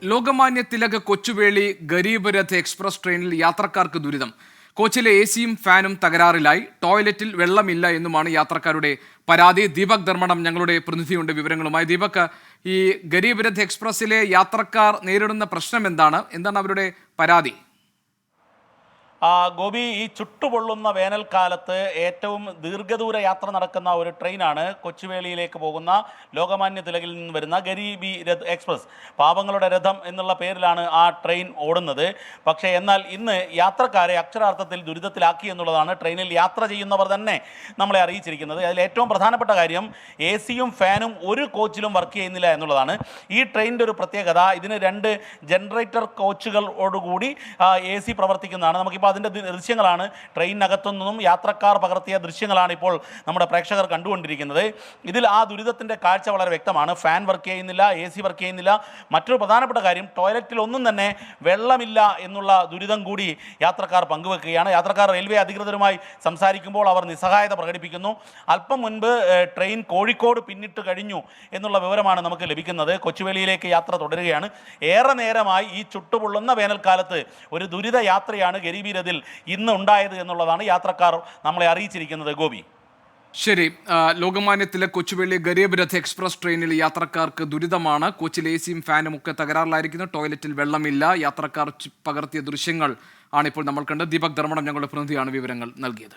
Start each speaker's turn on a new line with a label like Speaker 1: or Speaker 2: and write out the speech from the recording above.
Speaker 1: Lokmanya Tilak Kochuveli Garib Rath express ട്രെയിനിൽ യാത്രക്കാർക്ക് ദുരിതം. കോച്ചിലെ എസിയും ഫാനും തകരാറിലായി. ടോയ്ലറ്റിൽ വെള്ളമില്ല എന്നുമാണ് യാത്രക്കാരുടെ പരാതി. ദീപക് ധർമ്മടം ഞങ്ങളുടെ പ്രതിനിധിയുണ്ട് വിവരങ്ങളുമായി. ദീപക്, ഈ ഗരീബ് രഥ് എക്സ്പ്രസിലെ യാത്രക്കാർ നേരിടുന്ന പ്രശ്നം എന്താണ് അവരുടെ പരാതി?
Speaker 2: ഗോപി, ഈ ചുട്ടുപൊള്ളുന്ന വേനൽക്കാലത്ത് ഏറ്റവും ദീർഘദൂര യാത്ര നടക്കുന്ന ഒരു ട്രെയിനാണ് കൊച്ചുവേളിയിലേക്ക് പോകുന്ന ലോകമാന്യ തിലകിൽ നിന്ന് വരുന്ന ഗരീബി രഥ് എക്സ്പ്രസ്. പാവങ്ങളുടെ രഥം എന്നുള്ള പേരിലാണ് ആ ട്രെയിൻ ഓടുന്നത്. പക്ഷേ എന്നാൽ ഇന്ന് യാത്രക്കാരെ അക്ഷരാർത്ഥത്തിൽ ദുരിതത്തിലാക്കി എന്നുള്ളതാണ് ട്രെയിനിൽ യാത്ര ചെയ്യുന്നവർ തന്നെ നമ്മളെ അറിയിച്ചിരിക്കുന്നത്. അതിൽ ഏറ്റവും പ്രധാനപ്പെട്ട കാര്യം എ സിയും ഫാനും ഒരു കോച്ചിലും വർക്ക് ചെയ്യുന്നില്ല എന്നുള്ളതാണ്. ഈ ട്രെയിനിൻ്റെ ഒരു പ്രത്യേകത, ഇതിന് 2 ജനറേറ്റർ കോച്ചുകളോടുകൂടി എ സി പ്രവർത്തിക്കുന്നതാണ്. നമുക്കിപ്പോൾ അതിൻ്റെ ദൃശ്യങ്ങളാണ്, ട്രെയിനകത്തു നിന്നും യാത്രക്കാർ പകർത്തിയ ദൃശ്യങ്ങളാണ് ഇപ്പോൾ നമ്മുടെ പ്രേക്ഷകർ കണ്ടുകൊണ്ടിരിക്കുന്നത്. ഇതിൽ ആ ദുരിതത്തിൻ്റെ കാഴ്ച വളരെ വ്യക്തമാണ്. ഫാൻ വർക്ക് ചെയ്യുന്നില്ല, എ സി വർക്ക് ചെയ്യുന്നില്ല. മറ്റൊരു പ്രധാനപ്പെട്ട കാര്യം, ടോയ്ലറ്റിൽ ഒന്നും തന്നെ വെള്ളമില്ല എന്നുള്ള ദുരിതം കൂടി യാത്രക്കാർ പങ്കുവെക്കുകയാണ്. യാത്രക്കാർ റെയിൽവേ അധികൃതരുമായി സംസാരിക്കുമ്പോൾ അവർ നിസ്സഹായത പ്രകടിപ്പിക്കുന്നു. അല്പം മുൻപ് ട്രെയിൻ കോഴിക്കോട് പിന്നിട്ട് കഴിഞ്ഞു എന്നുള്ള വിവരമാണ് നമുക്ക് ലഭിക്കുന്നത്. കൊച്ചുവേളിയിലേക്ക് യാത്ര തുടരുകയാണ്. ഏറെ നേരമായി ഈ ചുട്ടുപൊള്ളുന്ന വേനൽക്കാലത്ത് ഒരു ദുരിത യാത്രയാണ് ഗരീബി രഥിൽ ഇന്ന് ഉണ്ടായത് എന്നുള്ളതാണ് യാത്രക്കാർ നമ്മളെ അറിയിച്ചിരിക്കുന്നത്. ഗോപി,
Speaker 1: ശരി. ലോകമാന്യ തിലക് കൊച്ചുവേളി ഗരീബ് രഥ് എക്സ്പ്രസ് ട്രെയിനിൽ യാത്രക്കാർക്ക് ദുരിതമാണ്. കോച്ചിൽ എസിയും ഫാനും ഒക്കെ തകരാറിലായിരിക്കുന്നു. ടോയ്ലറ്റിൽ വെള്ളമില്ല. യാത്രക്കാർ പകർത്തിയ ദൃശ്യങ്ങൾ ആണിപ്പോൾ നമ്മൾ കണ്ടത്. ദീപക് ധർമ്മടം ഞങ്ങളുടെ പ്രതിനിധിയാണ് വിവരങ്ങൾ നൽകിയത്.